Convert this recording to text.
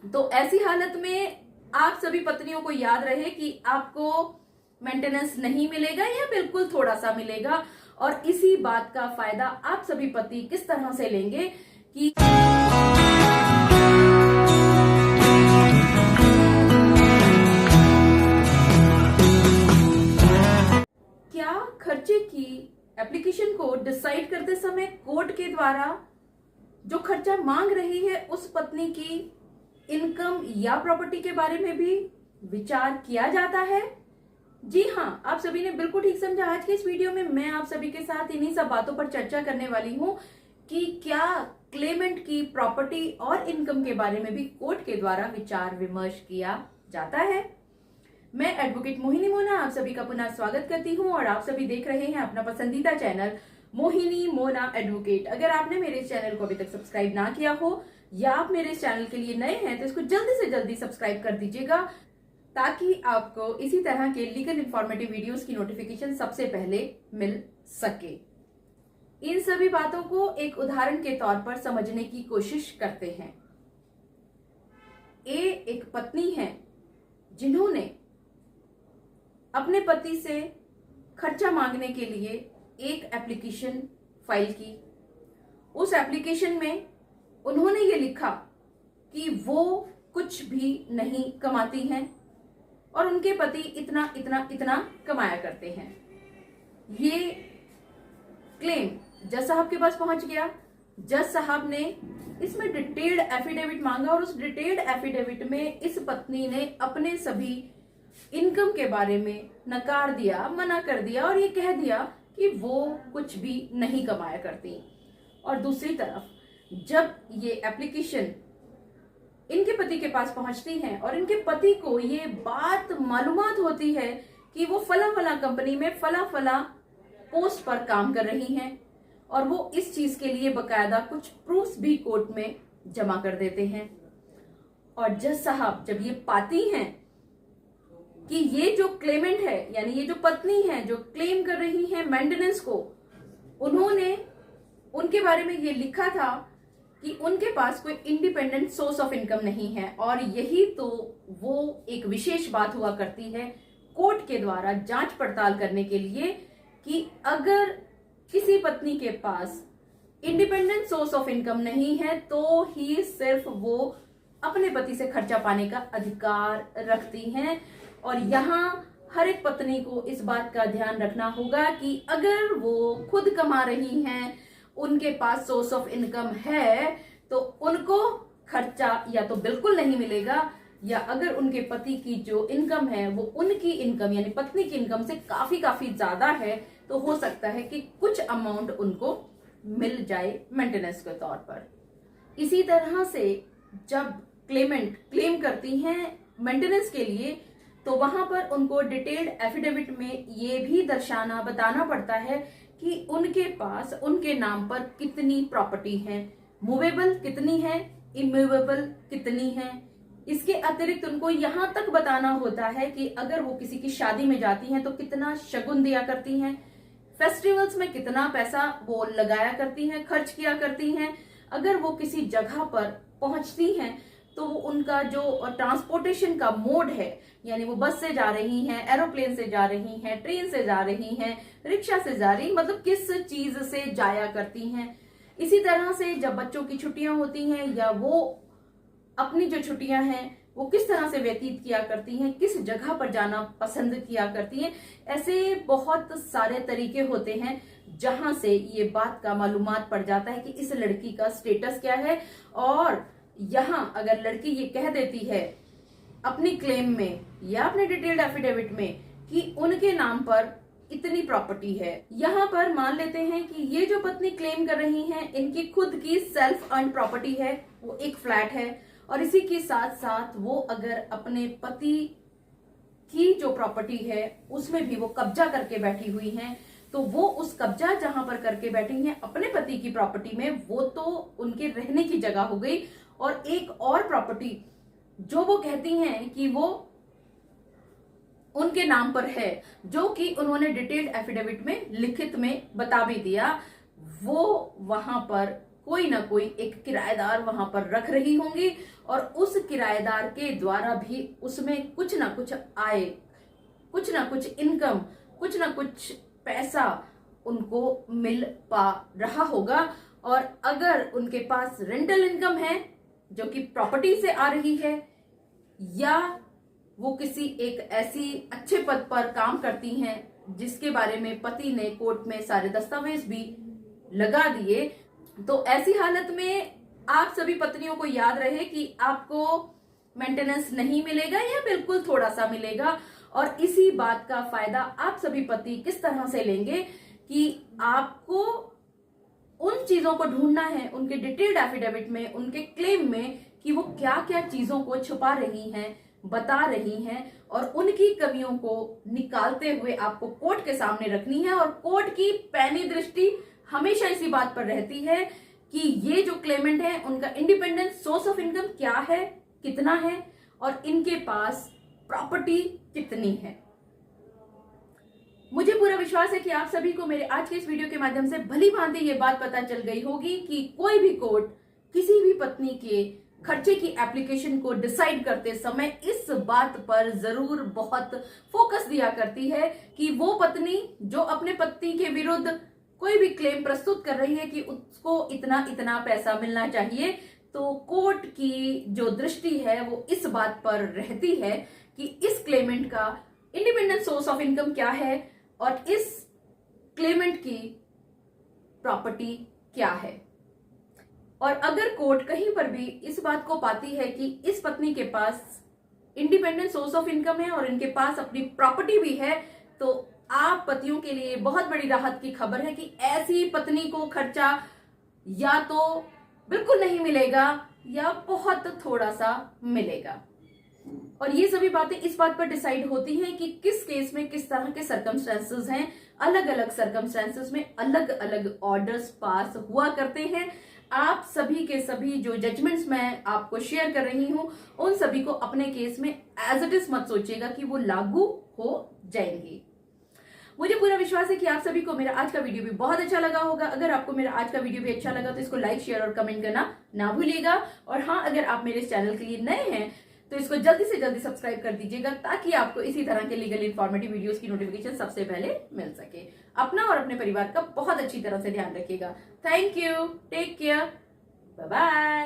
तो ऐसी हालत में आप सभी पत्नियों को याद रहे कि आपको मेंटेनेंस नहीं मिलेगा या बिल्कुल थोड़ा सा मिलेगा, और इसी बात का फायदा आप सभी पति किस तरह से लेंगे कि क्या खर्चे की एप्लीकेशन को डिसाइड करते समय कोर्ट के द्वारा जो खर्चा मांग रही है उस पत्नी की इनकम या प्रॉपर्टी के बारे में भी विचार किया जाता है। जी हाँ, आप सभी ने बिल्कुल ठीक समझा। आज के इस वीडियो में मैं आप सभी के साथ इन्हीं सब बातों पर चर्चा करने वाली हूँ कि क्या क्लेमेंट की प्रॉपर्टी और इनकम के बारे में भी कोर्ट के द्वारा विचार विमर्श किया जाता है। मैं एडवोकेट मोहिनी मोना आप सभी का पुनः स्वागत करती हूँ और आप सभी देख रहे हैं अपना पसंदीदा चैनल मोहिनी मोना एडवोकेट। अगर आपने मेरे इस चैनल को अभी तक सब्सक्राइब ना किया हो या आप मेरे इस चैनल के लिए नए हैं तो इसको जल्दी से जल्दी सब्सक्राइब कर दीजिएगा, ताकि आपको इसी तरह के लीगल इंफॉर्मेटिव वीडियोस की नोटिफिकेशन सबसे पहले मिल सके। इन सभी बातों को एक उदाहरण के तौर पर समझने की कोशिश करते हैं। एक पत्नी है जिन्होंने अपने पति से खर्चा मांगने के लिए एक एप्लीकेशन फाइल की। उस एप्लीकेशन में उन्होंने ये लिखा कि वो कुछ भी नहीं कमाती हैं और उनके पति इतना इतना इतना कमाया करते हैं। ये क्लेम जज साहब के पास पहुंच गया। जज साहब ने इसमें डिटेल्ड एफिडेविट मांगा और उस डिटेल्ड एफिडेविट में इस पत्नी ने अपने सभी इनकम के बारे में नकार दिया, मना कर दिया और ये कह दिया कि वो कुछ भी नहीं कमाया करती। और दूसरी तरफ जब ये एप्लीकेशन इनके पति के पास पहुंचती है और इनके पति को ये बात मालूमात होती है कि वो फला फला कंपनी में फला फला पोस्ट पर काम कर रही हैं और वो इस चीज के लिए बकायदा कुछ प्रूफ्स भी कोर्ट में जमा कर देते हैं। और जज साहब जब ये पाती हैं कि ये जो क्लेमेंट है, यानी ये जो पत्नी है जो क्लेम कर रही है मेंटेनेंस को, उन्होंने उनके बारे में ये लिखा था कि उनके पास कोई इंडिपेंडेंट सोर्स ऑफ इनकम नहीं है, और यही तो वो एक विशेष बात हुआ करती है कोर्ट के द्वारा जांच पड़ताल करने के लिए कि अगर किसी पत्नी के पास इंडिपेंडेंट सोर्स ऑफ इनकम नहीं है तो ही सिर्फ वो अपने पति से खर्चा पाने का अधिकार रखती हैं। और यहाँ हर एक पत्नी को इस बात का ध्यान रखना होगा कि अगर वो खुद कमा रही हैं, उनके पास सोर्स ऑफ इनकम है, तो उनको खर्चा या तो बिल्कुल नहीं मिलेगा, या अगर उनके पति की जो इनकम है वो उनकी इनकम यानी पत्नी की इनकम से काफी काफी ज्यादा है तो हो सकता है कि कुछ अमाउंट उनको मिल जाए मेंटेनेंस के तौर पर। इसी तरह से जब क्लेमेंट क्लेम करती हैं मेंटेनेंस के लिए तो वहां पर उनको डिटेल्ड एफिडेविट में ये भी दर्शाना बताना पड़ता है कि उनके पास उनके नाम पर कितनी प्रॉपर्टी है, मूवेबल कितनी है, इमूवेबल कितनी है। इसके अतिरिक्त उनको यहां तक बताना होता है कि अगर वो किसी की शादी में जाती हैं तो कितना शगुन दिया करती हैं, फेस्टिवल्स में कितना पैसा वो लगाया करती हैं, खर्च किया करती हैं, अगर वो किसी जगह पर पहुंचती हैं तो वो उनका जो ट्रांसपोर्टेशन का मोड है, यानी वो बस से जा रही हैं, एरोप्लेन से जा रही हैं, ट्रेन से जा रही हैं, रिक्शा से जा रही, मतलब किस चीज से जाया करती हैं। इसी तरह से जब बच्चों की छुट्टियां होती हैं या वो अपनी जो छुट्टियां हैं वो किस तरह से व्यतीत किया करती हैं, किस जगह पर जाना पसंद किया करती हैं, ऐसे बहुत सारे तरीके होते हैं जहां से ये बात का मालूमात पड़ जाता है कि इस लड़की का स्टेटस क्या है। और यहां अगर लड़की ये कह देती है अपनी क्लेम में या अपने डिटेल्ड एफिडेविट में कि उनके नाम पर इतनी प्रॉपर्टी है, यहां पर मान लेते हैं कि ये जो पत्नी क्लेम कर रही हैं इनकी खुद की सेल्फ अर्न प्रॉपर्टी है, वो एक फ्लैट है, और इसी के साथ साथ वो अगर अपने पति की जो प्रॉपर्टी है उसमें भी वो कब्जा करके बैठी हुई हैं, तो वो उस कब्जा जहां पर करके बैठी हैं अपने पति की प्रॉपर्टी में, वो तो उनके रहने की जगह हो गई। और एक और प्रॉपर्टी जो वो कहती हैं कि वो उनके नाम पर है, जो कि उन्होंने डिटेल्ड एफिडेविट में लिखित में बता भी दिया, वो वहां पर कोई ना कोई एक किराएदार वहां पर रख रही होंगी और उस किराएदार के द्वारा भी उसमें कुछ ना कुछ आय, कुछ ना कुछ इनकम, कुछ ना कुछ पैसा उनको मिल पा रहा होगा। और अगर उनके पास रेंटल इनकम है जो कि प्रॉपर्टी से आ रही है, या वो किसी एक ऐसी अच्छे पद पर काम करती हैं जिसके बारे में पति ने कोर्ट में सारे दस्तावेज भी लगा दिए, तो ऐसी हालत में आप सभी पत्नियों को याद रहे कि आपको मेंटेनेंस नहीं मिलेगा या बिल्कुल थोड़ा सा मिलेगा। और इसी बात का फायदा आप सभी पति किस तरह से लेंगे कि आपको उन चीजों को ढूंढना है उनके डिटेल्ड एफिडेविट में, उनके क्लेम में, कि वो क्या क्या चीजों को छुपा रही हैं, बता रही हैं, और उनकी कमियों को निकालते हुए आपको कोर्ट के सामने रखनी है। और कोर्ट की पैनी दृष्टि हमेशा इसी बात पर रहती है कि ये जो क्लेमेंट है उनका इंडिपेंडेंट सोर्स ऑफ इनकम क्या है, कितना है, और इनके पास प्रॉपर्टी कितनी है। मुझे पूरा विश्वास है कि आप सभी को मेरे आज के इस वीडियो के माध्यम से भली भांति ये बात पता चल गई होगी कि कोई भी कोर्ट किसी भी पत्नी के खर्चे की एप्लीकेशन को डिसाइड करते समय इस बात पर जरूर बहुत फोकस दिया करती है कि वो पत्नी जो अपने पति के विरुद्ध कोई भी क्लेम प्रस्तुत कर रही है कि उसको इतना इतना पैसा मिलना चाहिए, तो कोर्ट की जो दृष्टि है वो इस बात पर रहती है कि इस क्लेमेंट का इंडिपेंडेंट सोर्स ऑफ इनकम क्या है और इस क्लेमेंट की प्रॉपर्टी क्या है। और अगर कोर्ट कहीं पर भी इस बात को पाती है कि इस पत्नी के पास इंडिपेंडेंट सोर्स ऑफ इनकम है और इनके पास अपनी प्रॉपर्टी भी है, तो आप पतियों के लिए बहुत बड़ी राहत की खबर है कि ऐसी पत्नी को खर्चा या तो बिल्कुल नहीं मिलेगा या बहुत थोड़ा सा मिलेगा। और ये सभी बातें इस बात पर डिसाइड होती हैं कि किस केस में किस तरह के सर्कमस्टेंसेस हैं। अलग अलग सर्कमस्टेंसेस में अलग अलग ऑर्डर्स पास हुआ करते हैं। आप सभी के सभी जो जजमेंट्स मैं आपको शेयर कर रही हूं उन सभी को अपने केस में एज इट इज मत सोचिएगा कि वो लागू हो जाएंगी। मुझे पूरा विश्वास है कि आप सभी को मेरा आज का वीडियो भी बहुत अच्छा लगा होगा। अगर आपको मेरा आज का वीडियो भी अच्छा लगा तो इसको लाइक, शेयर और कमेंट करना ना भूलिएगा। और हाँ, अगर आप मेरे इस चैनल के लिए नए हैं तो इसको जल्दी से जल्दी सब्सक्राइब कर दीजिएगा ताकि आपको इसी तरह के लीगल इन्फॉर्मेटिव वीडियोस की नोटिफिकेशन सबसे पहले मिल सके। अपना और अपने परिवार का बहुत अच्छी तरह से ध्यान रखिएगा। Thank you, take care, bye bye.